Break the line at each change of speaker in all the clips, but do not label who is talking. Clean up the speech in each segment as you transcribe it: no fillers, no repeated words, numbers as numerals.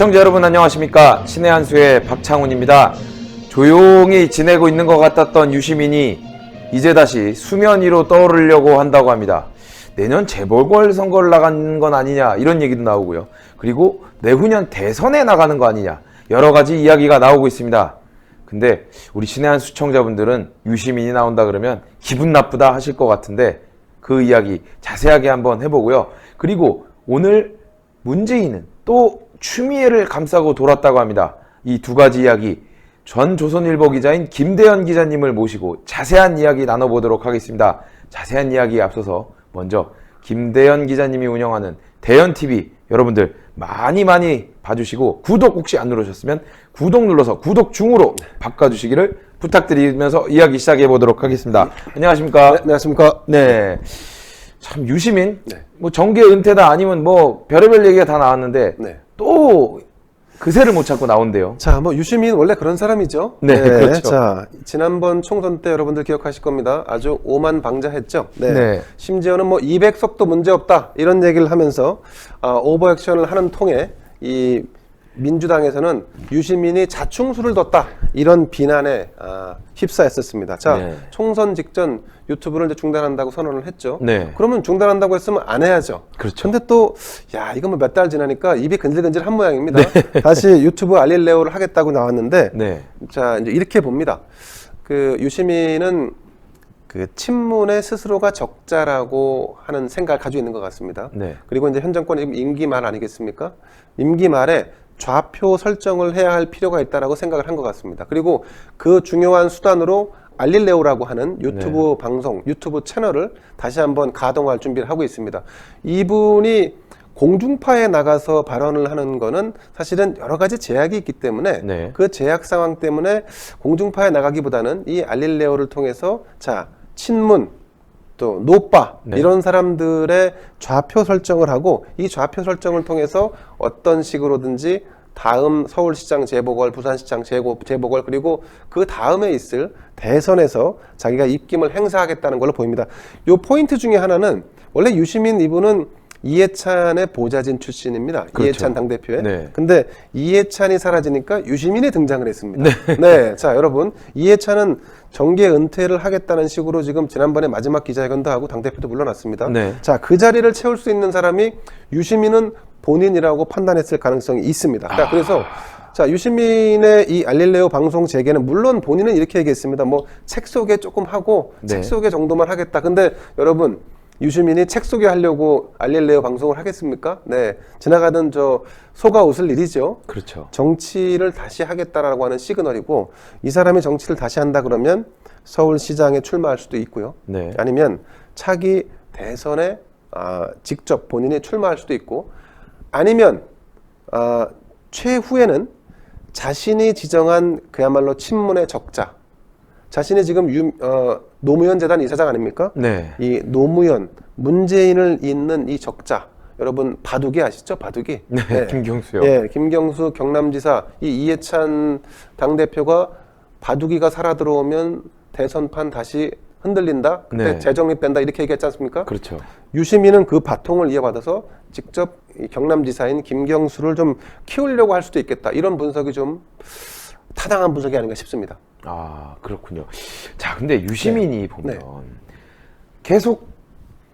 시청자 여러분 안녕하십니까. 신의 한수의 박창훈입니다. 조용히 지내고 있는 것 같았던 유시민이 이제 다시 수면 위로 떠오르려고 한다고 합니다. 내년 재보궐선거를 나가는 건 아니냐 이런 얘기도 나오고요. 그리고 내후년 대선에 나가는 거 아니냐 여러 가지 이야기가 나오고 있습니다. 근데 우리 신의 한수 시청자분들은 유시민이 나온다 그러면 기분 나쁘다 하실 것 같은데 그 이야기 자세하게 한번 해보고요. 그리고 오늘 문재인은 또 추미애를 감싸고 돌았다고 합니다. 이 두 가지 이야기 전 조선일보 기자인 김대현 기자님을 모시고 자세한 이야기 나눠보도록 하겠습니다. 자세한 이야기에 앞서서 먼저 김대현 기자님이 운영하는 대현TV 여러분들 많이 봐주시고 구독 혹시 안 누르셨으면 구독 눌러서 구독 중으로 바꿔주시기를 부탁드리면서 이야기 시작해 보도록 하겠습니다. 안녕하십니까?
네, 안녕하십니까?
네. 참 유시민
네.
뭐 정계 은퇴다 아니면 뭐 별의별 얘기가 다 나왔는데
네.
또 그새를 못 찾고 나온대요.
자, 뭐 유시민 원래 그런 사람이죠.
네, 그렇죠.
자, 지난번 총선 때 여러분들 기억하실 겁니다. 아주 오만방자했죠. 네.
네.
심지어는 뭐 200석도 문제 없다 이런 얘기를 하면서 오버액션을 하는 통에 이 민주당에서는 유시민이 자충수를 뒀다 이런 비난에 휩싸였었습니다. 자,
네.
총선 직전 유튜브를 이제 중단한다고 선언을 했죠.
네.
그러면 중단한다고 했으면 안 해야죠.
그렇죠.
근데 또, 야, 이거 뭐 몇 달 지나니까 입이 근질근질 한 모양입니다. 다시 유튜브 알릴레오를 하겠다고 나왔는데,
네.
자, 이제 이렇게 봅니다. 그 유시민은 그 친문의 스스로가 적자라고 하는 생각을 가지고 있는 것 같습니다.
네.
그리고 이제 현 정권이 임기 말 아니겠습니까? 임기 말에 좌표 설정을 해야 할 필요가 있다라고 생각을 한 것 같습니다. 그리고 그 중요한 수단으로 알릴레오라고 하는 유튜브 방송, 유튜브 채널을 다시 한번 가동할 준비를 하고 있습니다. 이분이 공중파에 나가서 발언을 하는 거는 사실은 여러 가지 제약이 있기 때문에
네.
그 제약 상황 때문에 공중파에 나가기보다는 이 알릴레오를 통해서 자, 친문, 또 노빠
네.
이런 사람들의 좌표 설정을 하고 이 좌표 설정을 통해서 어떤 식으로든지 다음 서울시장 재보궐, 부산시장 재보궐 그리고 그 다음에 있을 대선에서 자기가 입김을 행사하겠다는 걸로 보입니다. 요 포인트 중에 하나는 원래 유시민 이분은 이해찬의 보좌진 출신입니다.
그렇죠.
이해찬 당대표의.
네.
근데 이해찬이 사라지니까 유시민이 등장을 했습니다. 네. 자, 여러분. 이해찬은 정계 은퇴를 하겠다는 식으로 지금 지난번에 마지막 기자회견도 하고 당대표도 물러났습니다.
네.
자, 그 자리를 채울 수 있는 사람이 유시민은 본인이라고 판단했을 가능성이 있습니다. 자, 그래서 자, 유시민의 이 알릴레오 방송 재개는 물론 본인은 이렇게 얘기했습니다. 뭐 책 소개 조금 하고
네.
책 소개 정도만 하겠다. 근데 여러분 유시민이 책 소개하려고 알릴레오 방송을 하겠습니까? 네. 지나가던 저 소가 웃을 일이죠.
그렇죠.
정치를 다시 하겠다라고 하는 시그널이고 이 사람이 정치를 다시 한다 그러면 서울시장에 출마할 수도 있고요.
네.
아니면 차기 대선에 직접 본인이 출마할 수도 있고 아니면 최후에는 자신이 지정한 그야말로 친문의 적자 자신이 지금 노무현 재단 이사장 아닙니까?
네.
이 노무현, 문재인을 잇는 이 적자 여러분 바둑이 아시죠? 바둑이.
네. 김경수요.
예, 김경수 경남지사 이 이해찬 당대표가 바둑이가 살아 들어오면 대선판 다시 흔들린다. 그때
네.
재정립된다 이렇게 얘기했지 않습니까?
그렇죠.
유시민은 그 바통을 이어받아서 직접 이 경남지사인 김경수를 좀 키우려고 할 수도 있겠다. 이런 분석이 좀 타당한 분석이 아닌가 싶습니다.
아, 그렇군요. 자, 근데 유시민이
네.
보면
네.
계속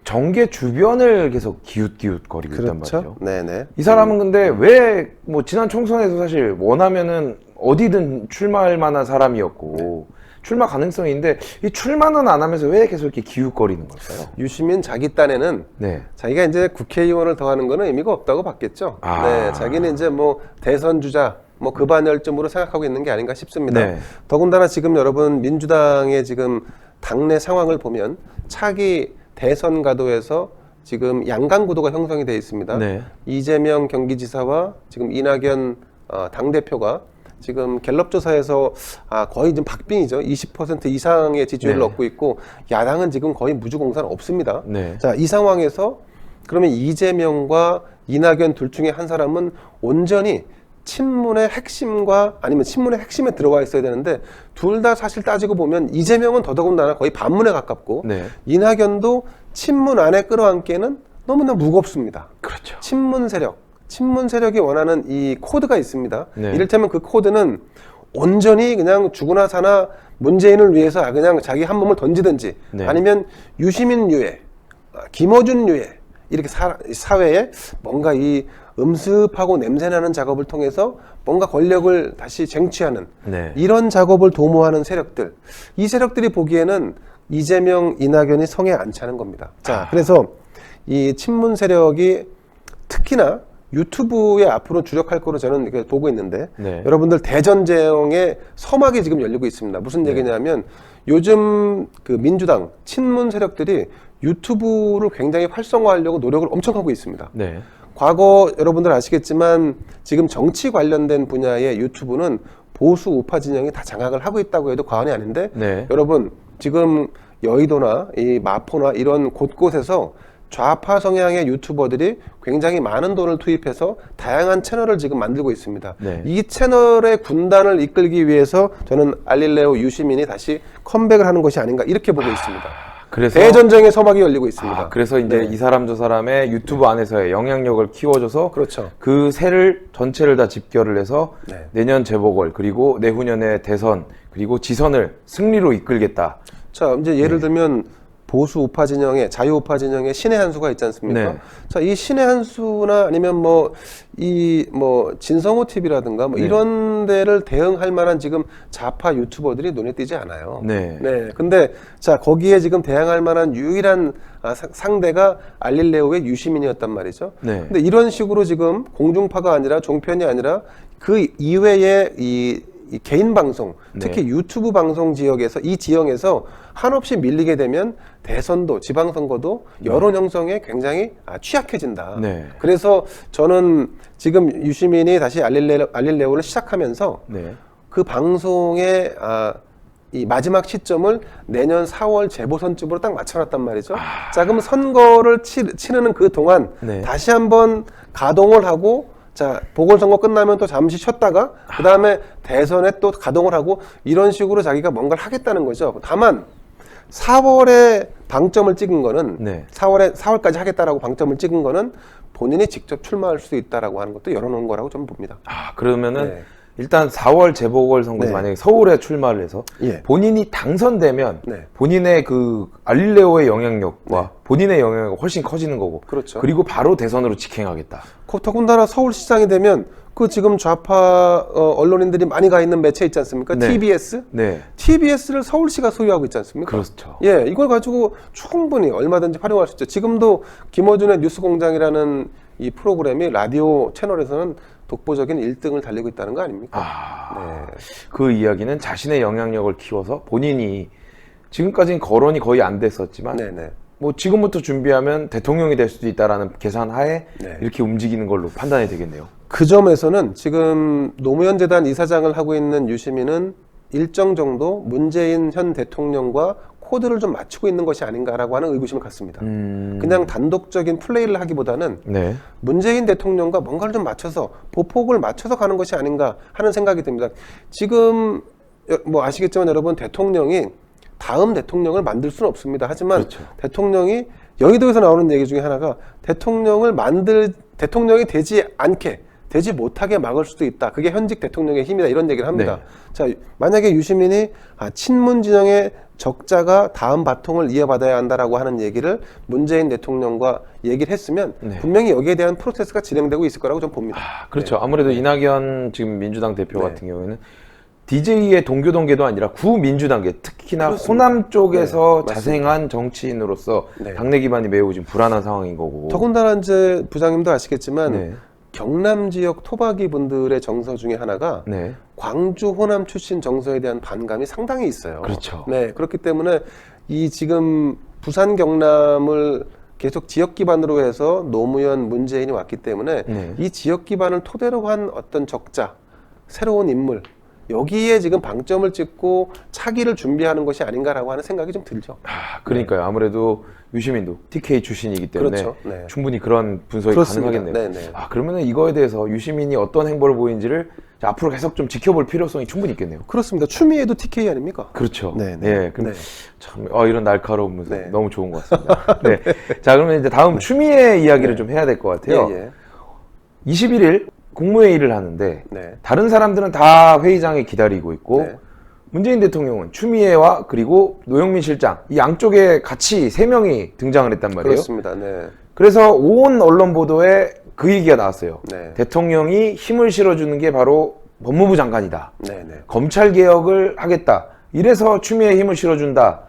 정계 주변을 계속 기웃기웃거리고 있단
그렇죠?
말이죠.
네네.
이 사람은 근데 왜 뭐 지난 총선에서 사실 원하면은 어디든 출마할 만한 사람이었고 출마 가능성인데 이 출마는 안 하면서 왜 계속 이렇게 기웃거리는 걸까요?
유시민 자기 딴에는
네.
자기가 이제 국회의원을 더하는 거는 의미가 없다고 봤겠죠.
아.
네, 자기는 이제 뭐 대선 주자 뭐 그 반열점으로 생각하고 있는 게 아닌가 싶습니다.
네.
더군다나 지금 여러분 민주당의 지금 당내 상황을 보면 차기 대선 가도에서 지금 양강 구도가 형성이 되어 있습니다.
네.
이재명 경기지사와 지금 이낙연 당대표가 지금 갤럽 조사에서 거의 지금 박빙이죠. 20% 이상의 지지율을
네.
얻고 있고 야당은 지금 거의 무주공산 없습니다.
네.
자, 이 상황에서 그러면 이재명과 이낙연 둘 중에 한 사람은 온전히 친문의 핵심과 아니면 친문의 핵심에 들어가 있어야 되는데 둘 다 사실 따지고 보면 이재명은 더더군다나 거의 반문에 가깝고
네.
이낙연도 친문 안에 끌어안기에는 너무나 무겁습니다.
그렇죠.
친문 세력, 친문 세력이 원하는 이 코드가 있습니다.
네.
이를테면 그 코드는 온전히 그냥 죽으나 사나 문재인을 위해서 그냥 자기 한 몸을 던지든지
네.
아니면 유시민 유해, 김어준 유해 이렇게 사회에 뭔가 이 음습하고 냄새나는 작업을 통해서 뭔가 권력을 다시 쟁취하는
네.
이런 작업을 도모하는 세력들, 이 세력들이 보기에는 이재명, 이낙연이 성에 안 차는 겁니다. 자, 그래서 이 친문 세력이 특히나 유튜브에 앞으로 주력할 거로 저는 이렇게 보고 있는데
네.
여러분들 대전제형의 서막이 지금 열리고 있습니다. 무슨 얘기냐면 요즘 그 민주당 친문 세력들이 유튜브를 굉장히 활성화하려고 노력을 엄청 하고 있습니다.
네.
과거 여러분들 아시겠지만 지금 정치 관련된 분야의 유튜브는 보수 우파 진영이 다 장악을 하고 있다고 해도 과언이 아닌데
네.
여러분 지금 여의도나 이 마포나 이런 곳곳에서 좌파 성향의 유튜버들이 굉장히 많은 돈을 투입해서 다양한 채널을 지금 만들고 있습니다.
네.
이 채널의 군단을 이끌기 위해서 저는 알릴레오 유시민이 다시 컴백을 하는 것이 아닌가 이렇게 보고 있습니다.
그래서
대전쟁의 서막이 열리고 있습니다.
그래서 이제
네.
이 사람 저 사람의 유튜브 안에서의 영향력을 키워줘서
그렇죠.
그 새를 전체를 다 집결을 해서
네.
내년 재보궐 그리고 내후년의 대선 그리고 지선을 승리로 이끌겠다.
자, 이제 예를 들면 보수 우파 진영의 자유 우파 진영의 신의 한 수가 있지 않습니까?
네.
자, 이 신의 한 수나 아니면 뭐 진성호 TV라든가 뭐
네.
이런 데를 대응할 만한 지금 좌파 유튜버들이 눈에 띄지 않아요.
네.
네. 근데 자, 거기에 지금 대항할 만한 유일한 상대가 알릴레오의 유시민이었단 말이죠.
네.
근데 이런 식으로 지금 공중파가 아니라 종편이 아니라 그 이외의 이 개인 방송, 특히
네.
유튜브 방송 지역에서 이 지형에서 한없이 밀리게 되면 대선도 지방선거도 여론 형성에 굉장히 취약해진다.
네.
그래서 저는 지금 유시민이 다시 알릴레오를 시작하면서
네.
그 방송의 이 마지막 시점을 내년 4월 재보선쯤으로 딱 맞춰놨단 말이죠. 자, 그럼 선거를 치르는 그 동안
네.
다시 한번 가동을 하고 자, 보궐선거 끝나면 또 잠시 쉬었다가 그 다음에 대선에 또 가동을 하고 이런 식으로 자기가 뭔가를 하겠다는 거죠. 다만 4월에 방점을 찍은 거는
네.
4월까지 하겠다라고 방점을 찍은 거는 본인이 직접 출마할 수도 있다라고 하는 것도 열어놓은 거라고 저는 봅니다.
그러면은
네.
일단 4월 재보궐선거에서
네.
만약에 서울에 출마를 해서
예.
본인이 당선되면
네.
본인의 그 알릴레오의 영향력과 본인의 영향력이 훨씬 커지는 거고
그렇죠.
그리고 바로 대선으로 직행하겠다.
더군다나 서울시장이 되면 그 지금 좌파 언론인들이 많이 가 있는 매체 있지 않습니까?
네.
TBS?
네.
TBS를 서울시가 소유하고 있지 않습니까?
그렇죠.
예, 이걸 가지고 충분히 얼마든지 활용할 수 있죠. 지금도 김어준의 뉴스공장이라는 이 프로그램이 라디오 채널에서는 독보적인 1등을 달리고 있다는 거 아닙니까? 네.
그 이야기는 자신의 영향력을 키워서 본인이 지금까지는 거론이 거의 안 됐었지만
네네.
뭐 지금부터 준비하면 대통령이 될 수도 있다라는 계산 하에
네.
이렇게 움직이는 걸로 판단이 되겠네요.
그 점에서는 지금 노무현 재단 이사장을 하고 있는 유시민은 일정 정도 문재인 현 대통령과 코드를 좀 맞추고 있는 것이 아닌가라고 하는 의구심을 갖습니다. 그냥 단독적인 플레이를 하기보다는
네.
문재인 대통령과 뭔가를 좀 맞춰서 보폭을 맞춰서 가는 것이 아닌가 하는 생각이 듭니다. 지금 뭐 아시겠지만 여러분 대통령이 다음 대통령을 만들 수는 없습니다. 하지만
그렇죠.
대통령이 여의도에서 나오는 얘기 중에 하나가 대통령이 되지 못하게 막을 수도 있다. 그게 현직 대통령의 힘이다. 이런 얘기를 합니다.
네.
자, 만약에 유시민이 친문 진영의 적자가 다음 바통을 이어받아야 한다라고 하는 얘기를 문재인 대통령과 얘기를 했으면
네.
분명히 여기에 대한 프로세스가 진행되고 있을 거라고 좀 봅니다.
그렇죠.
네.
아무래도 이낙연 지금 민주당 대표
네.
같은 경우에는 DJ의 동교동계도 아니라 구민주당계 특히나
그렇습니다.
호남 쪽에서
네,
자생한 정치인으로서
네.
당내 기반이 매우 지금 불안한 상황인 거고.
더군다나 이제 부장님도 아시겠지만
네.
경남 지역 토박이 분들의 정서 중에 하나가
네.
광주 호남 출신 정서에 대한 반감이 상당히 있어요.
그렇죠.
네, 그렇기 때문에 이 지금 부산 경남을 계속 지역 기반으로 해서 노무현 문재인이 왔기 때문에
네.
이 지역 기반을 토대로 한 어떤 적자, 새로운 인물 여기에 지금 방점을 찍고 차기를 준비하는 것이 아닌가라고 하는 생각이 좀 들죠.
그러니까요. 아무래도 유시민도 TK 출신이기 때문에
그렇죠. 네.
충분히 그런 분석이
그렇습니다.
가능하겠네요.
네네.
그러면 이거에 대해서 유시민이 어떤 행보를 보이는지를 앞으로 계속 좀 지켜볼 필요성이 충분히 있겠네요.
그렇습니다. 추미애도 TK 아닙니까?
그렇죠.
네네.
네. 그럼
네.
참 이런 날카로운 분석
네.
너무 좋은 것 같습니다. 네. 자, 그러면 이제 다음 추미애 이야기를 좀 해야 될 것 같아요.
예, 예.
21일 국무회의를 하는데
네.
다른 사람들은 다 회의장에 기다리고 있고
네.
문재인 대통령은 추미애와 그리고 노영민 실장 이 양쪽에 같이 3명이 등장을 했단 말이에요.
그렇습니다. 네.
그래서 온 언론 보도에 그 얘기가 나왔어요.
네.
대통령이 힘을 실어주는 게 바로 법무부 장관이다.
네. 네.
검찰 개혁을 하겠다. 이래서 추미애에 힘을 실어준다.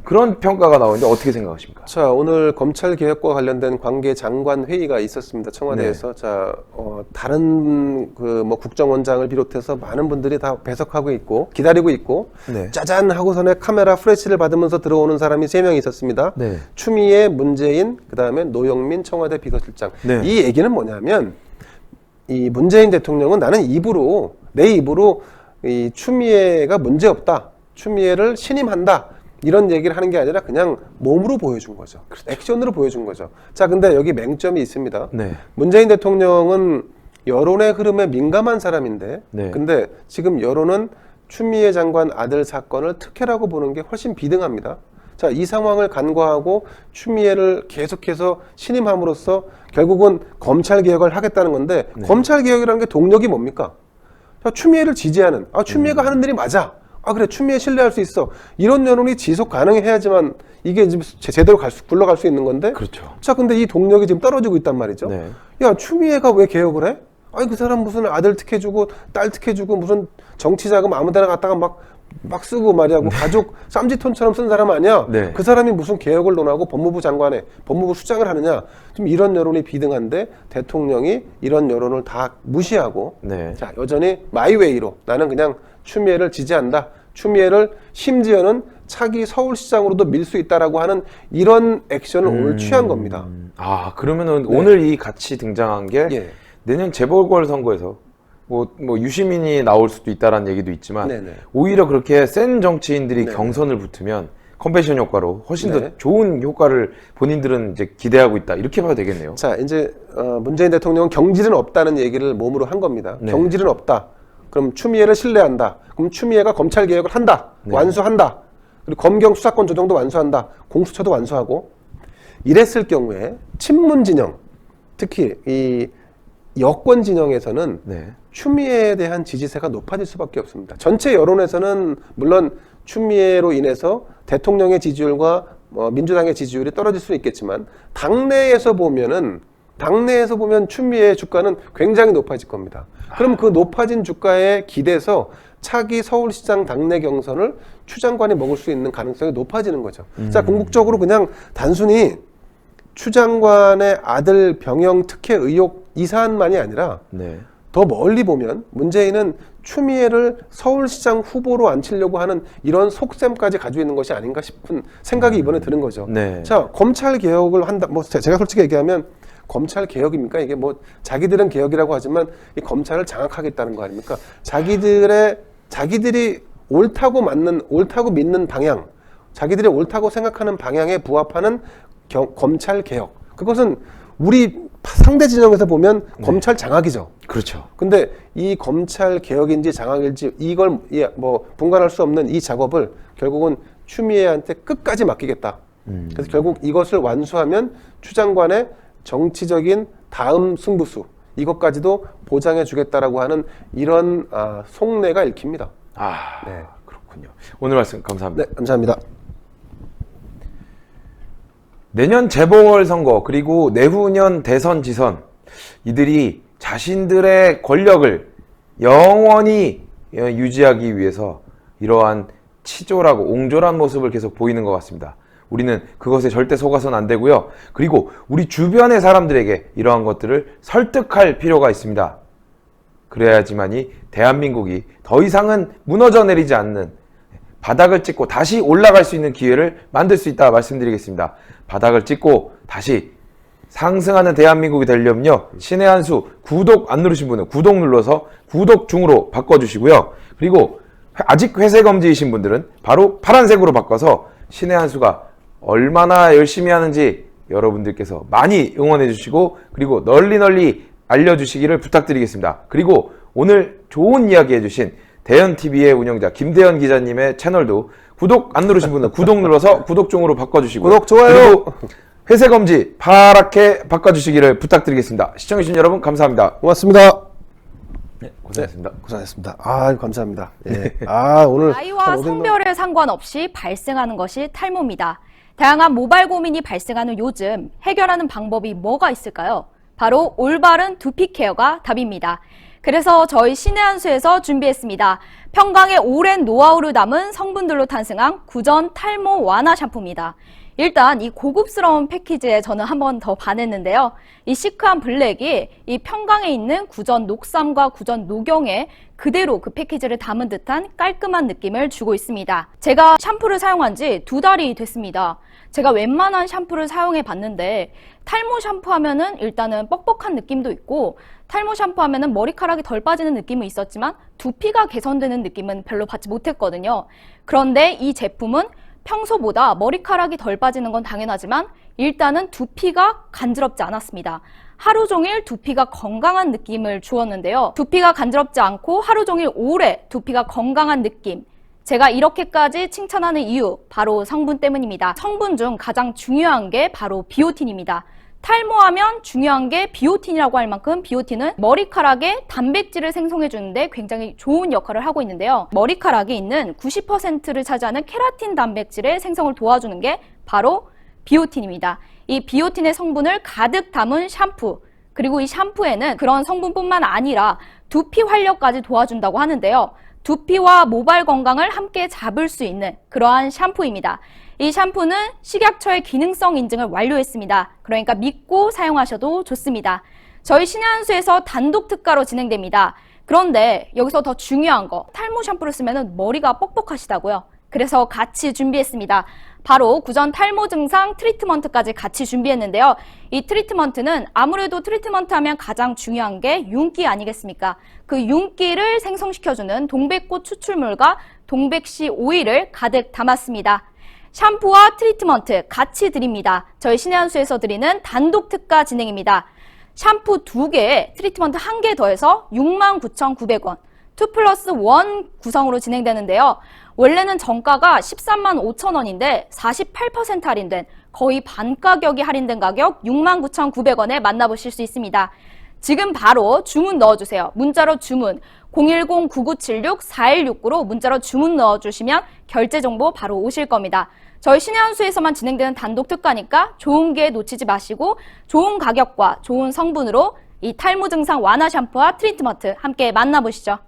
그런 평가가 나오는데 어떻게 생각하십니까?
자, 오늘 검찰 개혁과 관련된 관계 장관 회의가 있었습니다. 청와대에서. 자, 다른 뭐 국정원장을 비롯해서 많은 분들이 다 배석하고 있고 기다리고 있고
네.
짜잔 하고서는 카메라 프레시를 받으면서 들어오는 사람이 3명 있었습니다.
네.
추미애, 문재인, 그다음에 노영민 청와대 비서실장.
네.
이 얘기는 뭐냐면 이 문재인 대통령은 나는 내 입으로 이 추미애가 문제 없다. 추미애를 신임한다. 이런 얘기를 하는 게 아니라 그냥 몸으로 보여준 거죠. 액션으로 보여준 거죠. 자, 근데 여기 맹점이 있습니다.
네.
문재인 대통령은 여론의 흐름에 민감한 사람인데,
네.
근데 지금 여론은 추미애 장관 아들 사건을 특혜라고 보는 게 훨씬 비등합니다. 자, 이 상황을 간과하고 추미애를 계속해서 신임함으로써 결국은 검찰 개혁을 하겠다는 건데,
네.
검찰 개혁이라는 게 동력이 뭡니까? 자, 추미애를 지지하는, 추미애가 하는 일이 맞아. 그래, 추미애 신뢰할 수 있어. 이런 여론이 지속 가능해야지만 이게 지금 제대로 굴러갈 수 있는 건데.
그렇죠.
자, 근데 이 동력이 지금 떨어지고 있단 말이죠.
네.
야, 추미애가 왜 개혁을 해? 아니, 그 사람 무슨 아들 특혜주고 딸 특혜주고 무슨 정치 자금 아무 데나 갖다가 막 쓰고 말이야. 가족 쌈짓돈처럼 쓴 사람 아니야?
네.
그 사람이 무슨 개혁을 논하고 법무부 수장을 하느냐? 좀 이런 여론이 비등한데 대통령이 이런 여론을 다 무시하고
네.
자, 여전히 마이웨이로 나는 그냥 추미애를 지지한다. 추미애를 심지어는 차기 서울시장으로도 밀 수 있다라고 하는 이런 액션을 오늘 취한 겁니다.
그러면은
네.
오늘 이 같이 등장한 게
예.
내년 재보궐선거에서 뭐 유시민이 나올 수도 있다라는 얘기도 있지만
네네.
오히려 그렇게 센 정치인들이
네네.
경선을 붙으면 컨벤션 효과로 훨씬
네.
더 좋은 효과를 본인들은 이제 기대하고 있다. 이렇게 봐도 되겠네요.
자, 이제 문재인 대통령은 경질은 없다는 얘기를 몸으로 한 겁니다.
네.
경질은 없다. 그럼 추미애를 신뢰한다. 그럼 추미애가 검찰 개혁을 한다.
네.
완수한다. 그리고 검경 수사권 조정도 완수한다. 공수처도 완수하고. 이랬을 경우에 친문 진영, 특히 이 여권 진영에서는
네.
추미애에 대한 지지세가 높아질 수밖에 없습니다. 전체 여론에서는 물론 추미애로 인해서 대통령의 지지율과 민주당의 지지율이 떨어질 수 있겠지만 당내에서 보면 추미애의 주가는 굉장히 높아질 겁니다. 그럼 그 높아진 주가에 기대서 차기 서울시장 당내 경선을 추 장관이 먹을 수 있는 가능성이 높아지는 거죠. 자, 궁극적으로 그냥 단순히 추 장관의 아들 병영 특혜 의혹 이 사안만이 아니라
네.
더 멀리 보면 문재인은 추미애를 서울시장 후보로 앉히려고 하는 이런 속셈까지 가지고 있는 것이 아닌가 싶은 생각이 이번에 드는 거죠.
네.
자, 검찰 개혁을 한다. 제가 솔직히 얘기하면 검찰 개혁입니까? 이게 자기들은 개혁이라고 하지만 이 검찰을 장악하겠다는 거 아닙니까? 자기들이 옳다고 믿는 방향, 자기들이 옳다고 생각하는 방향에 부합하는 검찰 개혁. 그것은 우리 상대 진영에서 보면 검찰 장악이죠.
그렇죠.
근데 이 검찰 개혁인지 장악일지 이걸 분간할 수 없는 이 작업을 결국은 추미애한테 끝까지 맡기겠다. 그래서 결국 이것을 완수하면 추 장관의 정치적인 다음 승부수 이것까지도 보장해 주겠다라고 하는 이런 속내가 읽힙니다. 네.
그렇군요. 오늘 말씀 감사합니다.
네, 감사합니다.
내년 재보궐선거 그리고 내후년 대선 지선 이들이 자신들의 권력을 영원히 유지하기 위해서 이러한 치졸하고 옹졸한 모습을 계속 보이는 것 같습니다. 우리는 그것에 절대 속아서는 안 되고요. 그리고 우리 주변의 사람들에게 이러한 것들을 설득할 필요가 있습니다. 그래야지만이 대한민국이 더 이상은 무너져 내리지 않는 바닥을 찍고 다시 올라갈 수 있는 기회를 만들 수 있다 말씀드리겠습니다. 바닥을 찍고 다시 상승하는 대한민국이 되려면요. 신의 한 수 구독 안 누르신 분은 구독 눌러서 구독 중으로 바꿔주시고요. 그리고 아직 회색엄지이신 분들은 바로 파란색으로 바꿔서 신의 한 수가 얼마나 열심히 하는지 여러분들께서 많이 응원해 주시고 그리고 널리 알려주시기를 부탁드리겠습니다. 그리고 오늘 좋은 이야기 해주신 대현TV의 운영자 김대현 기자님의 채널도 구독 안 누르신 분은 구독 눌러서 구독 중으로 바꿔주시고요.
구독, 좋아요.
그리고 회색 엄지 파랗게 바꿔주시기를 부탁드리겠습니다. 시청해주신 여러분 감사합니다.
고맙습니다.
네, 고생하셨습니다.
고생하셨습니다. 아, 감사합니다. 예. 아, 오늘
나이와
한 500만
성별에 상관없이 발생하는 것이 탈모입니다. 다양한 모발 고민이 발생하는 요즘 해결하는 방법이 뭐가 있을까요? 바로 올바른 두피 케어가 답입니다. 그래서 저희 신의 한 수에서 준비했습니다. 평강의 오랜 노하우를 담은 성분들로 탄생한 구전 탈모 완화 샴푸입니다. 일단 이 고급스러운 패키지에 저는 한 번 더 반했는데요. 이 시크한 블랙이 이 평강에 있는 구전 녹삼과 구전 녹용에 그대로 그 패키지를 담은 듯한 깔끔한 느낌을 주고 있습니다. 제가 샴푸를 사용한 지 2달이 됐습니다. 제가 웬만한 샴푸를 사용해 봤는데 탈모 샴푸 하면은 일단은 뻑뻑한 느낌도 있고 탈모 샴푸 하면은 머리카락이 덜 빠지는 느낌은 있었지만 두피가 개선되는 느낌은 별로 받지 못했거든요. 그런데 이 제품은 평소보다 머리카락이 덜 빠지는 건 당연하지만 일단은 두피가 간지럽지 않았습니다. 하루 종일 두피가 건강한 느낌을 주었는데요. 두피가 간지럽지 않고 하루 종일 오래 두피가 건강한 느낌. 제가 이렇게까지 칭찬하는 이유 바로 성분 때문입니다. 성분 중 가장 중요한 게 바로 비오틴입니다. 탈모하면 중요한 게 비오틴이라고 할 만큼 비오틴은 머리카락에 단백질을 생성해 주는데 굉장히 좋은 역할을 하고 있는데요. 머리카락에 있는 90%를 차지하는 케라틴 단백질의 생성을 도와주는 게 바로 비오틴입니다. 이 비오틴의 성분을 가득 담은 샴푸, 그리고 이 샴푸에는 그런 성분뿐만 아니라 두피 활력까지 도와준다고 하는데요. 두피와 모발 건강을 함께 잡을 수 있는 그러한 샴푸입니다. 이 샴푸는 식약처의 기능성 인증을 완료했습니다. 그러니까 믿고 사용하셔도 좋습니다. 저희 신의 한 수에서 단독 특가로 진행됩니다. 그런데 여기서 더 중요한 거, 탈모 샴푸를 쓰면 머리가 뻑뻑하시다고요. 그래서 같이 준비했습니다. 바로 구전 탈모 증상 트리트먼트까지 같이 준비했는데요. 이 트리트먼트는 아무래도 트리트먼트 하면 가장 중요한 게 윤기 아니겠습니까? 그 윤기를 생성시켜주는 동백꽃 추출물과 동백씨 오일을 가득 담았습니다. 샴푸와 트리트먼트 같이 드립니다. 저희 신의 한 수에서 드리는 단독 특가 진행입니다. 샴푸 2개에 트리트먼트 1개 더해서 69,900원, 2+1 구성으로 진행되는데요. 원래는 정가가 13만 5천 원인데 48% 할인된 거의 반 가격이 할인된 가격 69,900원에 만나보실 수 있습니다. 지금 바로 주문 넣어주세요. 문자로 주문 010-9976-4169로 문자로 주문 넣어주시면 결제 정보 바로 오실 겁니다. 저희 신의 한 수에서만 진행되는 단독 특가니까 좋은 기회 놓치지 마시고 좋은 가격과 좋은 성분으로 이 탈모 증상 완화 샴푸와 트리트먼트 함께 만나보시죠.